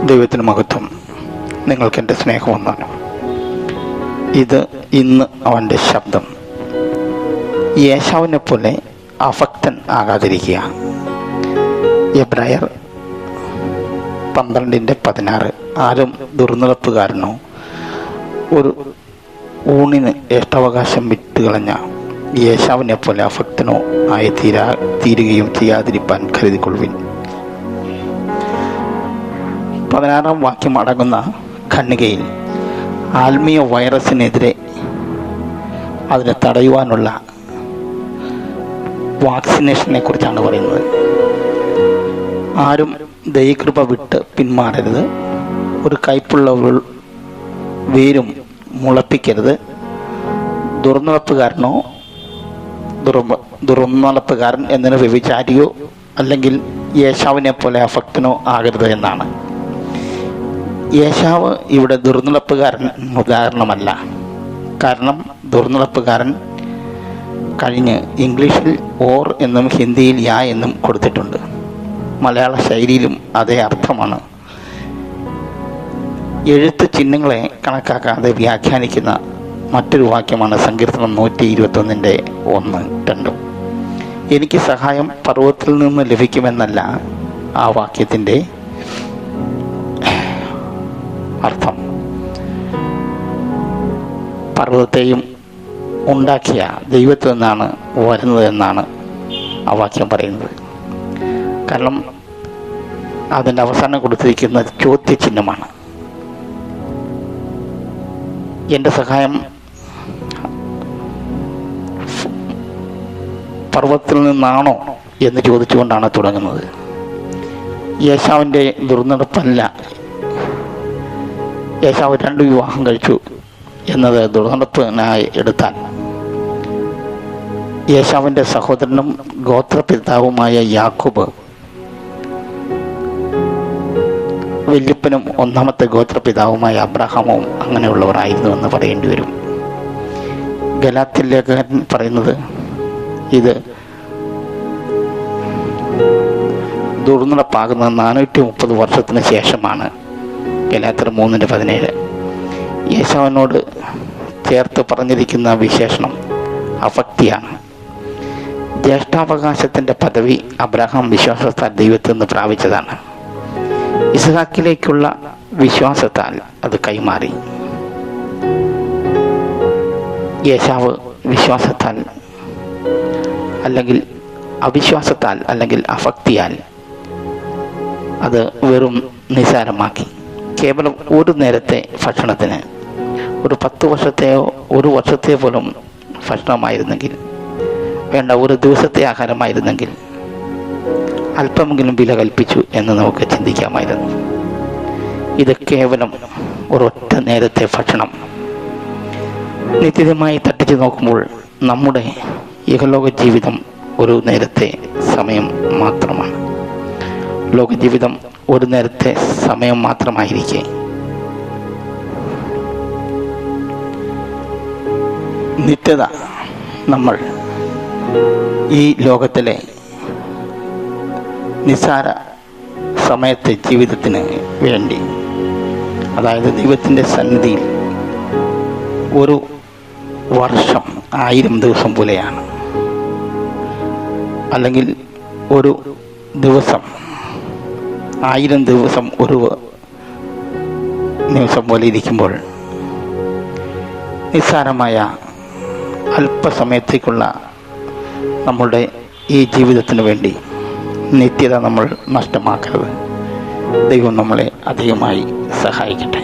ദൈവത്തിന് മഹത്വം. നിങ്ങൾക്കെൻ്റെ സ്നേഹം വന്നാലും ഇത് ഇന്ന് അവൻ്റെ ശബ്ദം. യേശാവിനെ പോലെ അഭക്തൻ ആകാതിരിക്കുക. എബ്രായർ 12:16. ആരും ദുർനടപ്പുകാരനോ ഒരു ഊണിന് ഏഷ്ടാവകാശം വിട്ടുകളഞ്ഞ യേശാവിനെ പോലെ അഭക്തനോ ആയി തീരുകയും ചെയ്യാതിരിപ്പാൻ കരുതിക്കൊള്ളുവിൻ. 16-ാം വാക്യം അടങ്ങുന്ന ഖണ്ഡികയിൽ ആത്മീയ വൈറസിനെതിരെ അതിനെ തടയുവാനുള്ള വാക്സിനേഷനെ കുറിച്ചാണ് പറയുന്നത്. ആരും ദൈവകൃപ വിട്ട് പിന്മാറരുത്. ഒരു കയ്പുള്ള വേരും മുളപ്പിക്കരുത്. ദുർനടപ്പുകാരൻ എന്നതിന് വ്യഭിചാരിയോ അല്ലെങ്കിൽ യേശാവിനെ പോലെ അഭക്തനോ ആകരുത് എന്നാണ്. യേശാവ് ഇവിടെ ദുർനടപ്പുകാരൻ ഉദാഹരണമല്ല. കാരണം ദുർനടപ്പുകാരൻ കഴിഞ്ഞ് ഇംഗ്ലീഷിൽ ഓർ എന്നും ഹിന്ദിയിൽ യാ എന്നും കൊടുത്തിട്ടുണ്ട്. മലയാള ശൈലിയിലും അതേ അർത്ഥമാണ്. എഴുത്ത് ചിഹ്നങ്ങളെ കണക്കാക്കാതെ വ്യാഖ്യാനിക്കുന്ന മറ്റൊരു വാക്യമാണ് സങ്കീർത്തനം 121:1-2. എനിക്ക് സഹായം പർവ്വതത്തിൽ നിന്ന് ലഭിക്കുമെന്നല്ല ആ വാക്യത്തിൻ്റെ അർത്ഥം. പർവ്വതത്തെയും ഉണ്ടാക്കിയ ദൈവത്തിൽ നിന്നാണ് വരുന്നത് എന്നാണ് ആ വാക്യം പറയുന്നത്. കാരണം അതിൻ്റെ അവസാനം കൊടുത്തിരിക്കുന്ന ചോദ്യചിഹ്നമാണ്. എൻ്റെ സഹായം പർവ്വതത്തിൽ നിന്നാണോ എന്ന് ചോദിച്ചുകൊണ്ടാണ് തുടങ്ങുന്നത്. യേശാവിൻ്റെ ദുർനടപ്പല്ല. യേശാവ് 2 വിവാഹം കഴിച്ചു എന്നത് ദുർനടപ്പിനായി എടുത്താൽ യേശാവിൻ്റെ സഹോദരനും ഗോത്രപിതാവുമായ യാക്കോബ് വല്യപ്പനും 1ാമത്തെ ഗോത്രപിതാവുമായ അബ്രഹാമും അങ്ങനെയുള്ളവരായിരുന്നു എന്ന് പറയേണ്ടി വരും. ഗലാത്യ ലേഖകൻ പറയുന്നത് ഇത് ദുർനടപ്പാകുന്നത് 430 വർഷത്തിന് ശേഷമാണ്. ഗലാത്യർ 3:17. യേശാവിനോട് ചേർത്ത് പറഞ്ഞിരിക്കുന്ന വിശേഷണം അഭക്തിയാണ്. ജ്യേഷ്ഠാവകാശത്തിൻ്റെ പദവി അബ്രഹാം വിശ്വാസത്താൽ ദൈവത്തിൽ നിന്ന് പ്രാപിച്ചതാണ്. ഇസ്ഹാക്കിലേക്കുള്ള വിശ്വാസത്താൽ അത് കൈമാറി. യേശാവ് വിശ്വാസത്താൽ അല്ലെങ്കിൽ അവിശ്വാസത്താൽ അല്ലെങ്കിൽ അഭക്തിയാൽ അത് വെറും നിസാരമാക്കി. കേവലം ഒരു നേരത്തെ ഭക്ഷണത്തിന് ഒരു 10 വർഷത്തെയോ ഒരു വർഷത്തെയോ പോലും ഭക്ഷണമായിരുന്നെങ്കിൽ, വേണ്ട ഒരു ദിവസത്തെ ആഹാരമായിരുന്നെങ്കിൽ അല്പമെങ്കിലും വില കൽപ്പിച്ചു എന്ന് നമുക്ക് ചിന്തിക്കാമായിരുന്നു. ഇത് കേവലം ഒരൊറ്റ നേരത്തെ ഭക്ഷണം. നിത്യമായി തട്ടിച്ചു നോക്കുമ്പോൾ നമ്മുടെ ഇഹലോക ജീവിതം ഒരു നേരത്തെ സമയം മാത്രമാണ്. ലോകജീവിതം ഒരു നേരത്തെ സമയം മാത്രമായിരിക്കെ നിത്യത നമ്മൾ ഈ ലോകത്തിലെ നിസ്സാര സമയത്തെ ജീവിതത്തിന് വേണ്ടി, അതായത് ദൈവത്തിൻ്റെ സന്നിധിയിൽ ഒരു വർഷം 1000 ദിവസം പോലെയാണ്. അല്ലെങ്കിൽ ഒരു ദിവസം 1000 ദിവസം ഒരു നിമിഷം പോലെ ഇരിക്കുമ്പോൾ നിസ്സാരമായ അല്പസമയത്തേക്കുള്ള നമ്മളുടെ ഈ ജീവിതത്തിന് വേണ്ടി നിത്യത നമ്മൾ നഷ്ടമാക്കരുത്. ദൈവം നമ്മളെ അധികമായി സഹായിക്കട്ടെ.